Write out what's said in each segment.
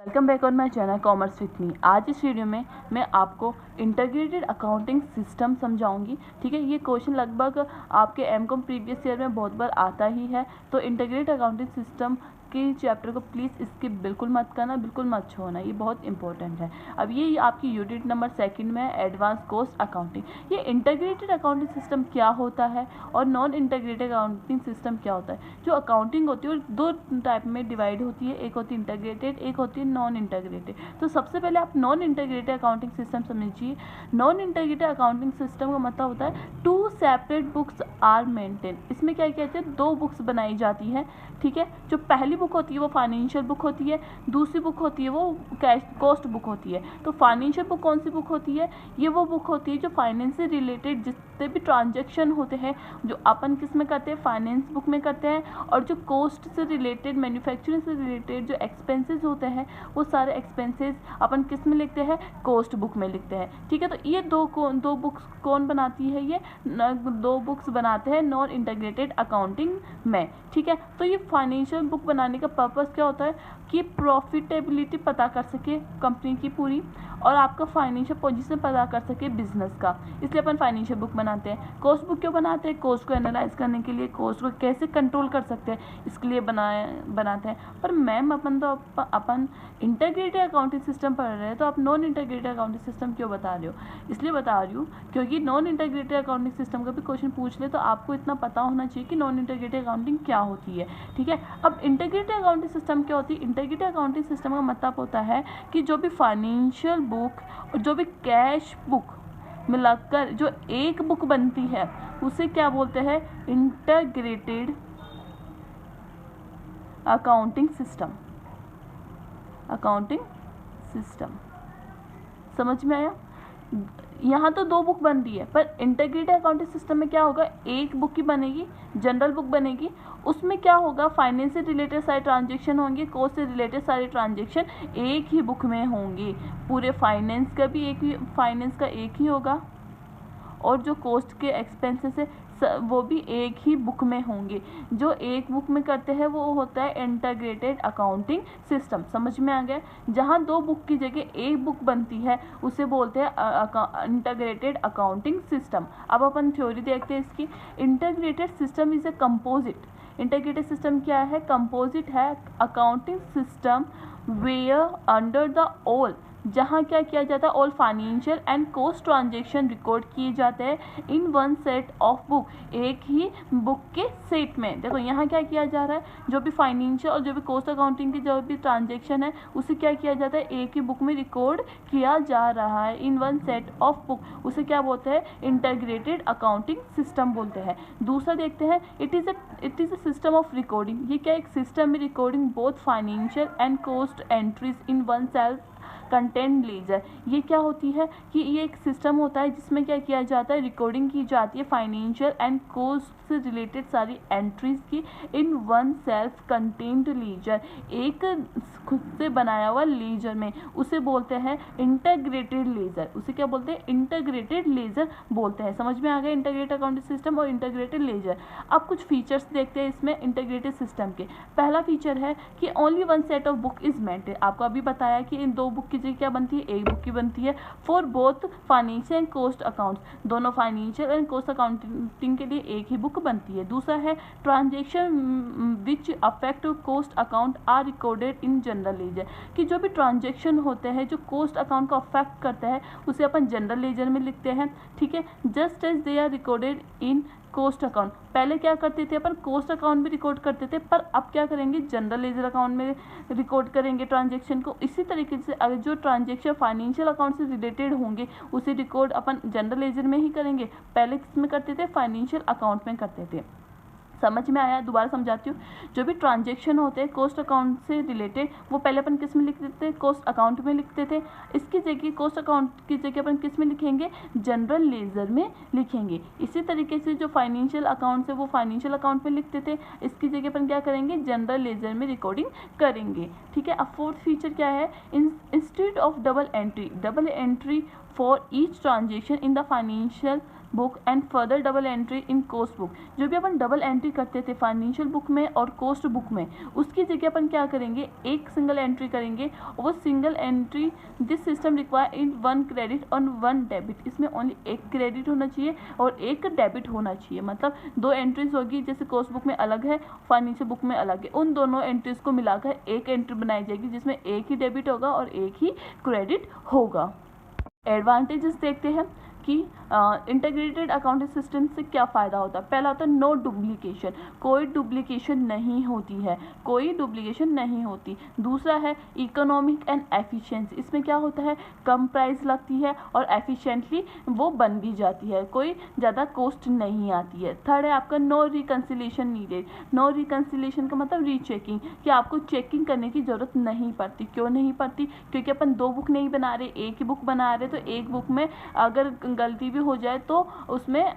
Welcome back on my channel commerce with me. आज इस video में मैं आपको इंटीग्रेटेड अकाउंटिंग सिस्टम समझाऊंगी। ठीक है, ये क्वेश्चन लगभग आपके एमकॉम प्रीवियस ईयर में बहुत बार आता ही है। तो इंटीग्रेटेड अकाउंटिंग सिस्टम की चैप्टर को प्लीज़ स्किप बिल्कुल मत करना, बिल्कुल मत छोड़ना, ये बहुत इंपॉर्टेंट है। अब ये आपकी यूनिट नंबर 2 में है, एडवांस कॉस्ट अकाउंटिंग। ये इंटीग्रेटेड अकाउंटिंग सिस्टम क्या होता है और नॉन इंटीग्रेटेड अकाउंटिंग सिस्टम क्या होता है। जो अकाउंटिंग होती है वो दो टाइप में डिवाइड होती है, एक होती है इंटीग्रेटेड, एक होती है नॉन इंटीग्रेटेड। तो सबसे पहले आप नॉन इंटीग्रेटेड अकाउंटिंग सिस्टम समझिए। नॉन इंटीग्रेटेड अकाउंटिंग सिस्टम का मतलब होता है 2 सेपरेट बुक्स आर मेंटेन। इसमें क्या कहते हैं, 2 बुक्स बनाई जाती है। ठीक है, जो पहली बुक होती है वो फाइनेंशियल बुक होती है, दूसरी बुक होती है वो कॉस्ट बुक होती है। तो फाइनेंशियल बुक कौन सी बुक होती है, ये वो बुक होती है जो फाइनेंस से रिलेटेड जितने भी ट्रांजैक्शन होते हैं जो अपन किस में करते हैं, फाइनेंस बुक में करते हैं। और जो कॉस्ट से रिलेटेड, मैन्युफैक्चरिंग से रिलेटेड जो एक्सपेंसेस होते हैं वो सारे एक्सपेंसेस अपन किस में लिखते हैं, कॉस्ट बुक में लिखते हैं। ठीक है, तो ये दो बुक्स कौन बनाती है, ये 2 बुक्स बनाते हैं नॉन इंटीग्रेटेड अकाउंटिंग में। ठीक है, तो ये फाइनेंशियल बुक बनाने का पर्पस क्या होता है कि प्रॉफिटेबिलिटी पता कर सके कंपनी की पूरी, और आपका फाइनेंशियल पोजीशन पता कर सके बिजनेस का, इसलिए अपन फाइनेंशियल बुक बनाते हैं। कॉस्ट बुक क्यों बनाते हैं, कॉस्ट को एनालाइज करने के लिए, कॉस्ट को कैसे कंट्रोल कर सकते हैं, इसके लिए बनाते हैं। पर मैम अपन इंटीग्रेटेड अकाउंटिंग सिस्टम पढ़ रहे हैं, तो आप नॉन इंटीग्रेटेड अकाउंटिंग सिस्टम क्यों बता रहे हो। इसलिए बता रही हूँ क्योंकि नॉन इंटीग्रेटेड अकाउंटिंग सिस्टम का भी क्वेश्चन पूछ ले तो आपको इतना पता होना चाहिए कि नॉन इंटीग्रेटेड अकाउंटिंग क्या होती है। ठीक है, अब इंटीग्रेटेड अकाउंटिंग सिस्टम क्या होती है। इंटीग्रेटेड अकाउंटिंग सिस्टम का मतलब होता है कि जो भी फाइनेंशियल बुक और जो भी कैश बुक मिलाकर जो एक बुक बनती है उसे क्या बोलते हैं, integrated accounting system. Accounting system समझ में आया। यहाँ तो 2 बुक बन रही है, पर इंटीग्रेटेड अकाउंटिंग सिस्टम में क्या होगा, एक बुक ही बनेगी, जनरल बुक बनेगी। उसमें क्या होगा, फाइनेंस से रिलेटेड सारे ट्रांजेक्शन होंगे, कॉस्ट से रिलेटेड सारे ट्रांजेक्शन एक ही बुक में होंगे। पूरे फाइनेंस का भी फाइनेंस का एक ही होगा, और जो कॉस्ट के एक्सपेंसेस है वो भी एक ही बुक में होंगे। जो एक बुक में करते हैं वो होता है इंटीग्रेटेड अकाउंटिंग सिस्टम। समझ में आ गया। जहाँ 2 बुक की जगह एक बुक बनती है उसे बोलते हैं इंटीग्रेटेड अकाउंटिंग सिस्टम। अब अपन थ्योरी देखते हैं इसकी। Integrated system is a composite. Integrated system क्या है, कंपोजिट है accounting system where under the all, जहाँ क्या किया जाता है, all financial and cost transaction record किए जाते हैं in one set of book, एक ही बुक के सेट में। देखो यहाँ क्या किया जा रहा है, जो भी फाइनेंशियल और जो भी कॉस्ट अकाउंटिंग की जो भी ट्रांजेक्शन है उसे क्या किया जाता है, एक ही बुक में रिकॉर्ड किया जा रहा है इन वन सेट ऑफ बुक। उसे क्या बोलते हैं, इंटीग्रेटेड अकाउंटिंग सिस्टम बोलते हैं। दूसरा देखते हैं, it is a system of recording. ये क्या एक सिस्टम में recording both financial and cost entries in one self content ledger. ये क्या होती है कि ये एक सिस्टम होता है जिसमें क्या किया जाता है, रिकॉर्डिंग की जाती है फाइनेंशियल एंड कॉस्ट से रिलेटेड सारी एंट्रीज की in one self content ledger, एक खुद से बनाया हुआ लेजर में। उसे बोलते हैं इंटीग्रेटेड लेजर। उसे क्या बोलते हैं, इंटीग्रेटेड लेजर बोलते हैं। समझ में आ गया इंटीग्रेटेड अकाउंटिंग सिस्टम और इंटीग्रेटेड लेजर। अब कुछ फीचर्स देखते हैं इसमें इंटीग्रेटेड सिस्टम के। पहला फीचर है कि only one set of book is maintain. आपको अभी बताया कि इन 2 बुक की जगह क्या बनती है, एक बुक की बनती है for both financial and cost accounts. दोनों फाइनेंशियल एंड कॉस्ट अकाउंटिंग के लिए एक ही बुक बनती है। दूसरा है transaction which affect cost account are recorded in general ledger, कि जो भी ट्रांजेक्शन होते हैं जो कॉस्ट अकाउंट को अफेक्ट करते हैं उसे अपन जनरल लेजर में लिखते हैं। ठीक है, just as they are recorded in cost account. पहले क्या करते थे अपन, कॉस्ट अकाउंट में रिकॉर्ड करते थे, पर अब क्या करेंगे, जनरल लेजर अकाउंट में रिकॉर्ड करेंगे ट्रांजैक्शन को। इसी तरीके से अगर जो ट्रांजैक्शन फाइनेंशियल अकाउंट से रिलेटेड होंगे उसे रिकॉर्ड अपन जनरल लेजर में ही करेंगे। पहले किस में करते थे, फाइनेंशियल अकाउंट में करते थे। समझ में आया, दोबारा समझाती हूँ। जो भी ट्रांजैक्शन होते हैं कॉस्ट अकाउंट से रिलेटेड वो पहले अपन किस में लिखते थे, कॉस्ट अकाउंट में लिखते थे। इसकी जगह कॉस्ट अकाउंट की जगह अपन किस में लिखेंगे, जनरल लेजर में लिखेंगे। इसी तरीके से जो फाइनेंशियल अकाउंट है वो फाइनेंशियल अकाउंट में लिखते थे, इसकी जगह अपन क्या करेंगे, जनरल लेजर में रिकॉर्डिंग करेंगे। ठीक है, अब 4th फीचर क्या है, instead of double entry for each transaction in the financial book and further double entry in cost book. जो भी अपन डबल एंट्री करते थे फाइनेंशियल बुक में और कोस्ट बुक में, उसकी जगह अपन क्या करेंगे, एक सिंगल एंट्री करेंगे। और वो single entry this system require in 1 credit और 1 डेबिट। इसमें ओनली एक क्रेडिट होना चाहिए और एक डेबिट होना चाहिए। मतलब 2 एंट्रीज होगी, जैसे कोस्ट बुक में अलग है, फाइनेंशियल बुक में अलग है, उन दोनों एंट्रीज को मिलाकर एक एंट्री बनाई जाएगी जिसमें एक ही डेबिट होगा और एक ही क्रेडिट होगा। एडवांटेजेस देखते हैं कि इंटीग्रेटेड अकाउंटिंग सिस्टम से क्या फ़ायदा होता है। पहला होता है नो डुप्लीकेशन, कोई डुप्लीकेशन नहीं होती है, कोई डुप्लीकेशन नहीं होती। दूसरा है इकोनॉमिक एंड एफिशिएंसी, इसमें क्या होता है, कम प्राइस लगती है और एफिशिएंटली वो बन भी जाती है, कोई ज़्यादा कॉस्ट नहीं आती है। थर्ड है आपका no reconciliation needed. No reconciliation का मतलब रीचेकिंग, कि आपको चेकिंग करने की ज़रूरत नहीं पड़ती। क्यों नहीं पड़ती, क्योंकि अपन 2 बुक नहीं बना रहे, एक ही बुक बना रहे, तो एक बुक में अगर गलती भी हो जाए तो उसमें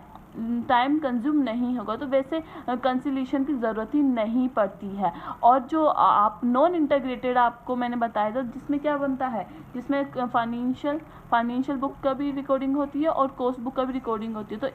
टाइम कंज्यूम नहीं होगा, तो वैसे कंसिलेशन की ज़रूरत ही नहीं पड़ती है। और जो आप नॉन इंटीग्रेटेड आपको मैंने बताया था, जिसमें क्या बनता है, जिसमें फाइनेंशियल बुक का भी रिकॉर्डिंग होती है और कोस्ट बुक का भी रिकॉर्डिंग होती है, तो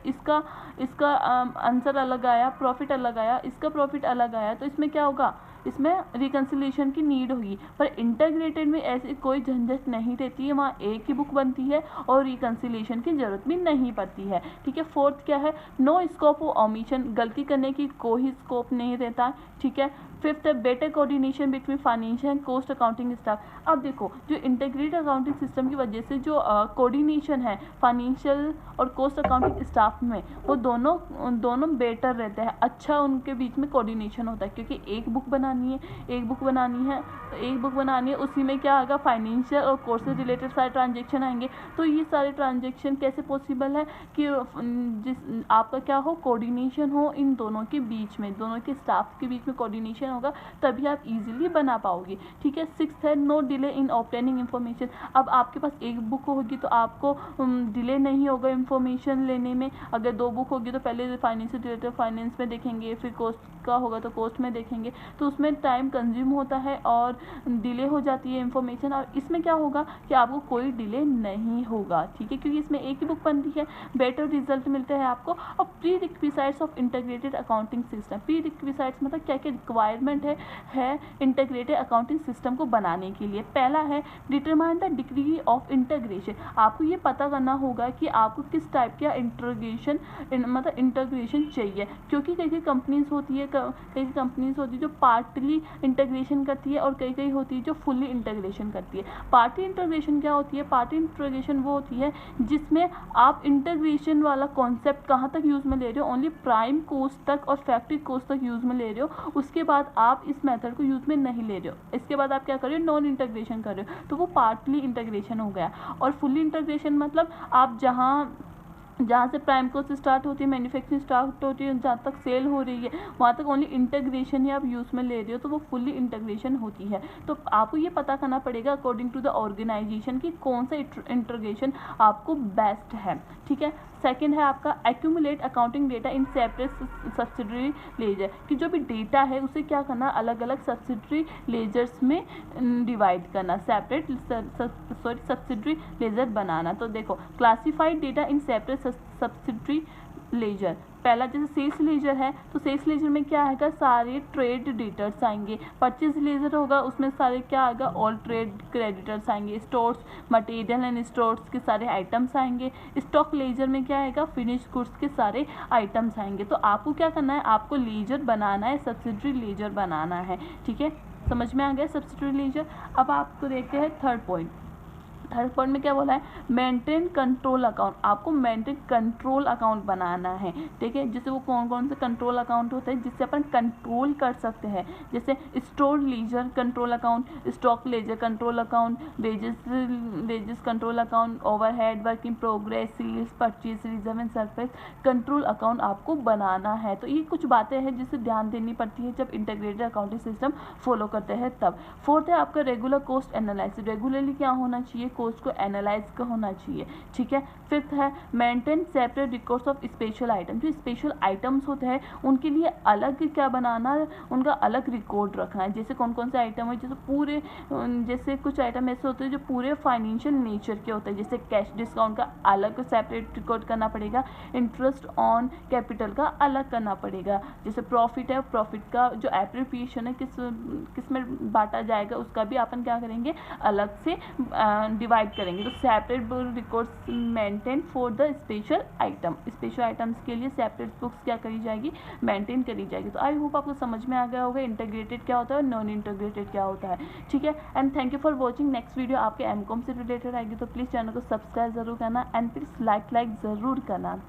इसका आंसर अलग आया, प्रॉफिट अलग आया, इसका प्रॉफिट अलग आया, तो इसमें क्या होगा, इसमें रिकन्सिलेशन की नीड होगी। पर इंटीग्रेटेड में ऐसी कोई झंझट नहीं रहती है, वहाँ एक ही बुक बनती है और रिकन्सिलेशन की जरूरत भी नहीं पड़ती है। ठीक है। फोर्थ क्या है, नो स्कोप ऑफ ओमिशन, गलती करने की कोई स्कोप नहीं रहता। ठीक है। फिफ्थ है better coordination between financial and cost accounting staff. अब देखो, जो इंटीग्रेटेड अकाउंटिंग सिस्टम की वजह से जो कोऑर्डिनेशन है फाइनेंशियल और कॉस्ट अकाउंटिंग स्टाफ में, वो दोनों बेटर रहते हैं, अच्छा उनके बीच में कोऑर्डिनेशन होता है। क्योंकि एक बुक बनानी है, उसी में क्या आएगा, फाइनेंशियल और कॉस्ट से रिलेटेड सारे ट्रांजेक्शन आएंगे। तो ये सारे ट्रांजेक्शन कैसे पॉसिबल है कि आपका क्या हो, कोऑर्डिनेशन हो इन दोनों के बीच में, दोनों के स्टाफ के बीच में कोऑर्डिनेशन होगा, तभी आप इजीली बना पाओगे। ठीक है। सिक्स्थ है no delay in obtaining information. अब आपके पास एक बुक होगी तो आपको डिले नहीं होगा इन्फॉर्मेशन लेने में। अगर 2 बुक होगी तो पहले फाइनेंस से रिलेटेड फाइनेंस में देखेंगे, फिर कॉस्ट का होगा तो कॉस्ट में देखेंगे, तो उसमें टाइम कंज्यूम होता है और डिले हो जाती है इन्फॉर्मेशन। और इसमें क्या होगा कि आपको कोई डिले नहीं होगा। ठीक है, क्योंकि इसमें एक ही बुक बनती है, बेटर रिजल्ट मिलते हैं आपको। और prerequisites of integrated accounting system, prerequisites मतलब क्या क्या रिक्वायरमेंट है इंटीग्रेटेड अकाउंटिंग सिस्टम को बनाने के लिए। पहला है determine the degree of integration. आपको ये पता करना होगा कि आपको किस टाइप का इंटीग्रेशन चाहिए, क्योंकि कई कंपनीज होती है जो पार्टली इंटीग्रेशन करती है और कई होती है जो फुल्ली इंटीग्रेशन करती है। पार्टी इंटीग्रेशन क्या होती है, पार्टी इंटीग्रेशन वो होती है जिसमें आप इंटीग्रेशन वाला कॉन्सेप्ट कहाँ तक यूज में ले रहे हो, ओनली प्राइम कॉस्ट तक और फैक्ट्री कॉस्ट तक यूज में ले रहे हो, उसके बाद आप इस मेथड को यूज में नहीं ले रहे हो। इसके बाद आप क्या कर रहे हो, नॉन इंटीग्रेशन कर रहे हो, तो वो पार्टली इंटीग्रेशन हो गया। और फुल्ली इंटीग्रेशन मतलब आप जहाँ से प्राइम कॉस्ट स्टार्ट होती है, मैन्युफैक्चरिंग स्टार्ट होती है, जहाँ तक सेल हो रही है, वहाँ तक ओनली इंटीग्रेशन ही आप यूज़ में ले रहे हो, तो वो फुल्ली इंटीग्रेशन होती है। तो आपको ये पता करना पड़ेगा अकॉर्डिंग टू द ऑर्गेनाइजेशन कि कौन सा इंटीग्रेशन आपको बेस्ट है। ठीक है। सेकंड है आपका accumulate accounting data in separate subsidiary laser, कि जो भी डेटा है उसे क्या करना, अलग अलग सब्सिडरी लेजर्स में डिवाइड करना, सेपरेट सब्सिडरी लेजर बनाना। तो देखो, classified data in separate subsidiary laser. पहला जैसे सेल्स लेजर है, तो सेल्स लेजर में क्या आएगा, सारे ट्रेड डेटर्स आएंगे। परचेज लेजर होगा, उसमें सारे क्या आएगा, ऑल ट्रेड क्रेडिटर्स आएंगे। स्टोर्स, मटेरियल एंड स्टोर्स के सारे आइटम्स आएंगे। स्टॉक लेजर में क्या आएगा, फिनिश गुड्स के सारे आइटम्स आएंगे। तो आपको क्या करना है, आपको लेजर बनाना है, सब्सिडरी लेजर बनाना है। ठीक है, समझ में आ गया सब्सिडरी लेजर। अब आपको देखते हैं थर्ड पॉइंट में क्या बोला है, मेंटेन कंट्रोल अकाउंट। आपको मेंटेन कंट्रोल अकाउंट बनाना है। ठीक है, जैसे वो कौन से कंट्रोल अकाउंट होते हैं जिससे अपन कंट्रोल कर सकते हैं, जैसे store ledger control account, stock ledger control account, wages control account, overhead, work in progress, sales, purchase, reserve and surplus control account आपको बनाना है। तो ये कुछ बातें हैं जिससे ध्यान देनी पड़ती है जब इंटीग्रेटेड अकाउंटिंग सिस्टम फॉलो करते हैं तब। फोर्थ है आपका रेगुलर कॉस्ट एनालिसिस। रेगुलरली क्या होना चाहिए, कॉस्ट को एनालाइज का होना चाहिए, ठीक है। फिफ्थ है maintain separate records of special item, जो स्पेशल आइटम्स होते हैं उनके लिए अलग क्या बनाना, उनका अलग रिकॉर्ड रखना है। जैसे कौन कौन से आइटम है, जैसे पूरे, जैसे कुछ आइटम ऐसे होते हैं जो पूरे फाइनेंशियल नेचर के होते हैं, जैसे कैश डिस्काउंट का अलग सेपरेट रिकॉर्ड करना पड़ेगा, इंटरेस्ट ऑन कैपिटल का अलग करना पड़ेगा, जैसे प्रॉफिट है, प्रॉफिट का जो एप्रिसिएशन है किस में बांटा जाएगा उसका भी अपन क्या करेंगे, अलग से डिवाइड करेंगे। तो separate records maintain for the special item, special items के लिए सेपरेट बुक्स क्या करी जाएगी, मेंटेन करी जाएगी। तो आई होप आपको समझ में आ गया होगा इंटीग्रेटेड क्या होता है और नॉन इंटीग्रेटेड क्या होता है, ठीक है। And thank you for watching. Next video आपके एमकॉम से रिलेटेड आएगी, तो प्लीज़ चैनल को सब्सक्राइब जरूर करना एंड प्लीज़ लाइक ज़रूर करना।